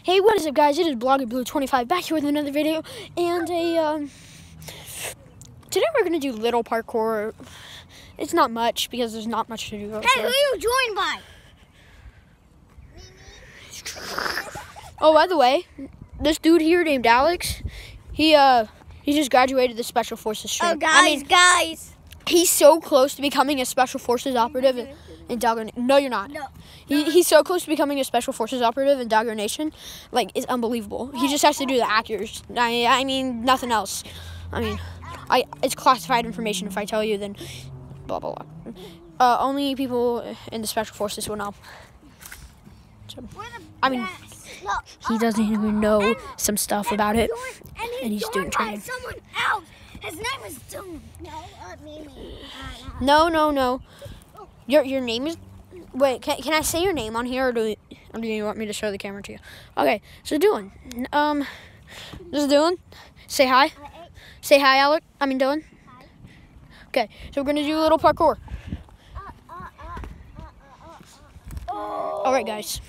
Hey, what is up, guys? It is Blogger Blue 25 back here with another video, and today we're gonna do little parkour. It's not much because there's not much to do. Hey, who you joined by? Oh, by the way, this dude here named Alex, he just graduated the Special Forces training. Oh, guys, He's so close to becoming a Special Forces operative in Dogger. No, you're not. No. He's so close to becoming a Special Forces operative in Dogger Nation. Like, it's unbelievable. He just has to do the actors. I mean, nothing else. I mean, it's classified information. If I tell you, then blah, blah, blah. Only people in the Special Forces will know. So, I mean, he doesn't even know some stuff about it, and he's doing training. Someone else. His name is Doom. No. Your name is. Wait, can I say your name on here, or do you want me to show the camera to you? Okay, so Dylan. This is Dylan. Say hi. Say hi, Alec. Dylan. Hi. Okay, so we're gonna do a little parkour. All right, guys.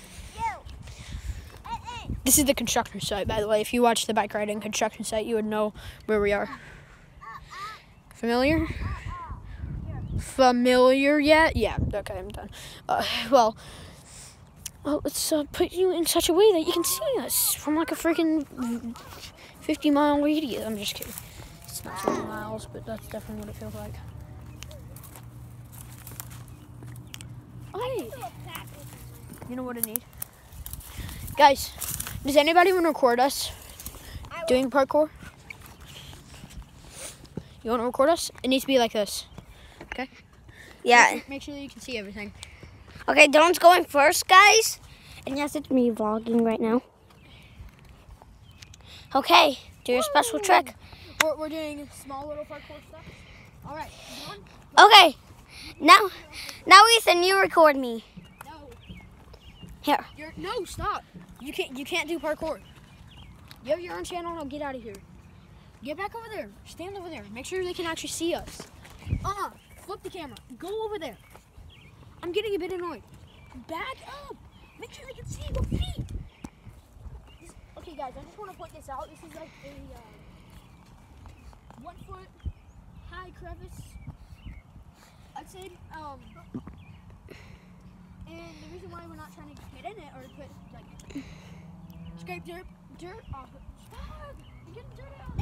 This is the construction site, by the way. If you watch the bike riding construction site, you would know where we are. Familiar? Familiar yet? Yeah, okay, I'm done. Well, let's put you in such a way that you can see us from like a freaking 50-mile radius. I'm just kidding. It's not 50 miles, but that's definitely what it feels like. Hey, you know what I need? Guys, does anybody want to record us doing parkour? You want to record us? It needs to be like this. Okay? Yeah. Make sure that you can see everything. Okay, Dylan's going first, guys. And yes, it's me vlogging right now. Okay, do your special trick. We're doing small little parkour stuff. All right. Okay. Now, Ethan, you record me. No. Here. No, stop. You can't do parkour. You have your own channel, and I'll get out of here. Get back over there. Stand over there. Make sure they can actually see us. Flip the camera. Go over there. I'm getting a bit annoyed. Back up. Make sure they can see your feet. Okay, guys, I just want to point this out. This is like a 1 foot high crevice. I'd say, and the reason why we're not trying to get in it or put, like, scrape dirt off it. Stop! You're getting dirt out.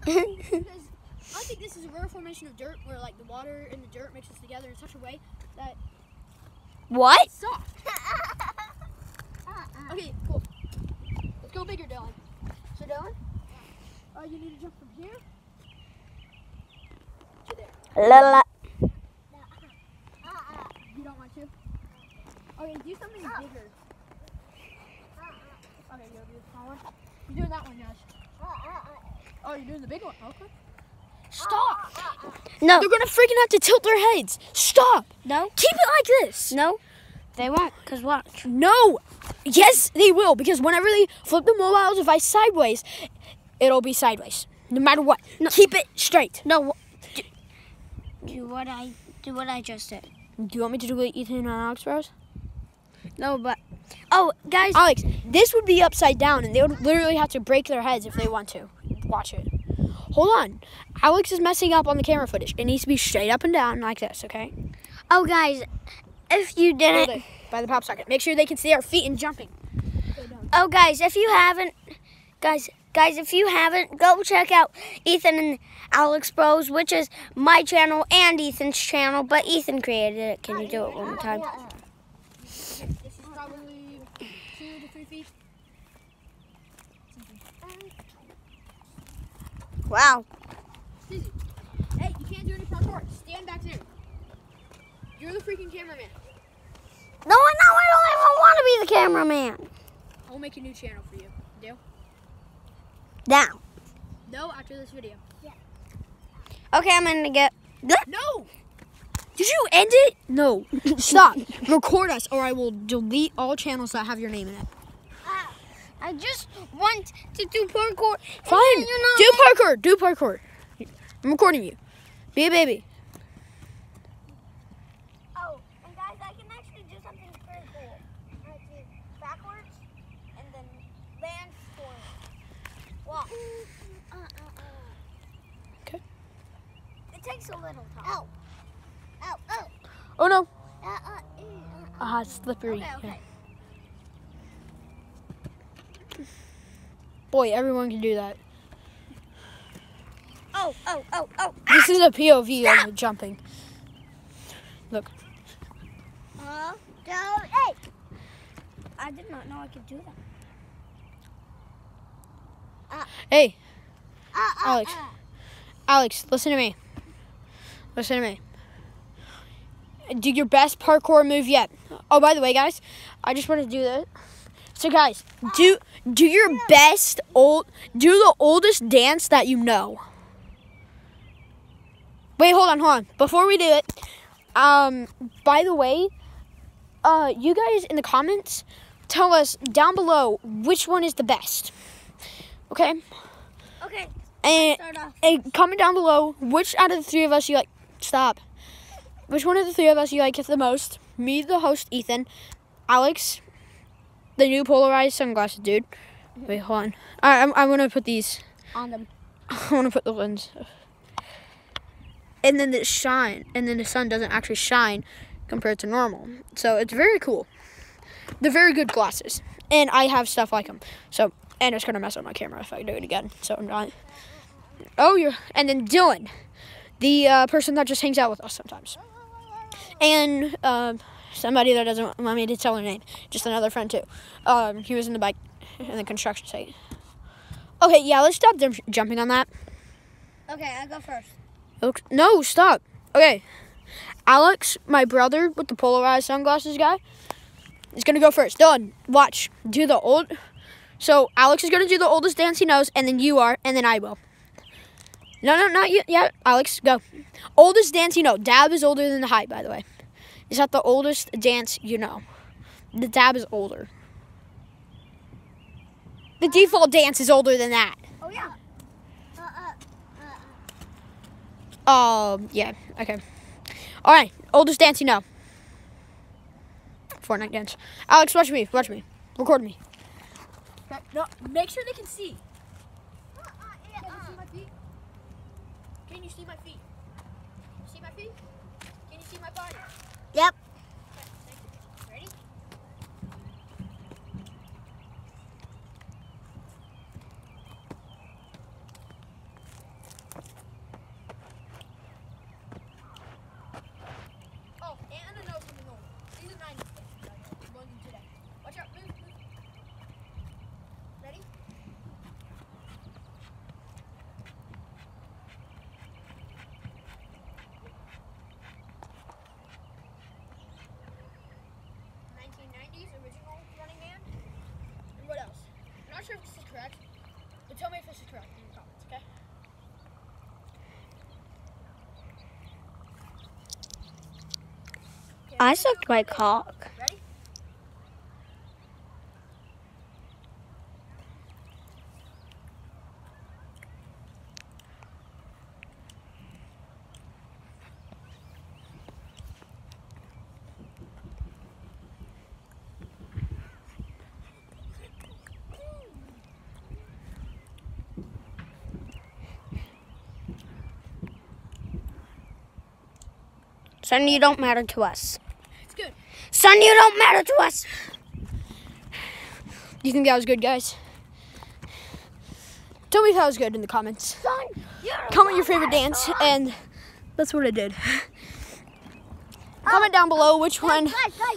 Because I think this is a rare formation of dirt where, like, the water and the dirt mixes together in such a way that... What? Stop! Okay, cool. Let's go bigger, Dylan. So, Dylan, you need to jump from here to there. La. You don't want to? Okay, do something bigger. Okay, you'll do the small one. You're doing that one, Josh. Oh, you're doing the big one. Okay. Stop! No. They're gonna freaking have to tilt their heads. Stop! No. Keep it like this. No. They won't, because watch. No! Yes, they will, because whenever they flip the mobile device sideways, it'll be sideways. No matter what. No. Keep it straight. No. Do what I just did. Do you want me to do what Ethan and Alex bros? No, but... Oh, guys. Alex, this would be upside down, and they would literally have to break their heads if they want to. Watch it. Hold on. Alex is messing up on the camera footage. It needs to be straight up and down like this, okay? Oh, guys, if you didn't... Hold it by the pop socket. Make sure they can see our feet and jumping. Oh, guys, if you haven't... Guys, if you haven't, go check out Ethan and Alex Bros, which is my channel and Ethan's channel, but Ethan created it. Can you do it one more time? This is probably 2 to 3 feet. Wow. Hey, you can't do any parkour. Stand back there. You're the freaking cameraman. No, I don't even want to be the cameraman. I'll make a new channel for you. Deal? Now. No, after this video. Yeah. Okay, I'm gonna get... No! Did you end it? No. Stop. Record us, or I will delete all channels that have your name in it. I just want to do parkour. Fine. Do parkour. I'm recording you. Be a baby. Oh, and guys, I can actually do something pretty cool. I do backwards and then He's a little tall. Oh. Oh no. It's slippery. Okay. Yeah. Boy, everyone can do that. Oh. This is a POV of the jumping. Look. Hey! I did not know I could do that. Hey, Alex, listen to me. Do your best parkour move yet. Oh, by the way, guys, I just want to do this. So, guys, do your best do the oldest dance that you know. Wait, hold on. Before we do it, by the way, you guys in the comments tell us down below which one is the best. Okay? Okay. And comment down below which out of the three of us you like. Stop. Which one of the three of us you like the most? Me, the host, Ethan. Alex, the new polarized sunglasses dude. Wait, hold on. Alright, I'm gonna put these On them. I wanna put the lens. And then the sun doesn't actually shine compared to normal. So it's very cool. They're very good glasses. And I have stuff like them. So, and it's gonna mess up my camera if I do it again. So I'm not. And then Dylan, the person that just hangs out with us sometimes. And somebody that doesn't want me to tell her name, just another friend too. He was in the construction site. Okay, yeah, let's stop jumping on that. Okay, I'll go first. No, stop. Okay, Alex, my brother with the polarized sunglasses guy, is gonna go first. Dylan, watch. So Alex is gonna do the oldest dance he knows, and then you are, and then I will. No, not you. Yeah, Alex, go. Oldest dance you know. Dab is older than the height, by the way. Is that the oldest dance you know? The dab is older. The default dance is older than that. Oh, yeah. Yeah, okay. All right, oldest dance you know. Fortnite dance. Alex, watch me. Record me. No, make sure they can see. Can you see my feet? See my feet? Can you see my body? Yep. Okay, thank you. Ready? Oh, and a nose coming over. These are 90s. I'm going to today. Watch out. Move. Ready? Original Running Man. And what else? I'm not sure if this is correct, but tell me if this is correct in the comments, okay? I sucked my cock. Ready? Son, you don't matter to us. It's good. Son, you don't matter to us. Do you think that was good, guys? Tell me if that was good in the comments. Son, Comment your favorite dance, and that's what I did. Comment down below which one,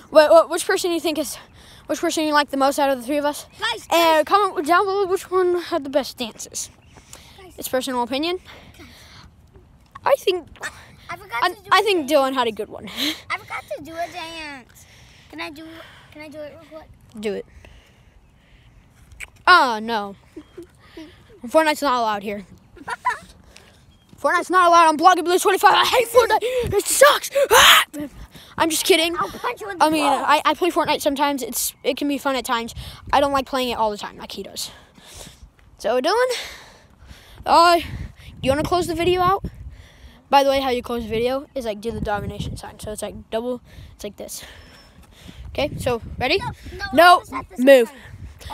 which person you like the most out of the three of us. Guys, And comment down below which one had the best dances. It's personal opinion. I think Dylan had a good one. I forgot to do a dance. Can I do it real quick? Do it. Oh, no. Fortnite's not allowed here. Fortnite's not allowed on Blogging Blue 25. I hate Fortnite. It sucks. I'm just kidding. I'll punch you in the I mean, balls. I play Fortnite sometimes. It can be fun at times. I don't like playing it all the time like he does. So, Dylan, you want to close the video out? By the way, how you close the video is like do the domination sign. So it's like double. It's like this. Okay. So ready? No. Move.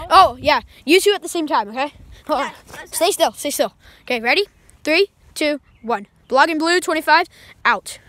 Oh yeah. You two at the same time. Okay. Hold on. Stay still. Okay. Ready? 3, 2, 1. Blogging Blue 25 out.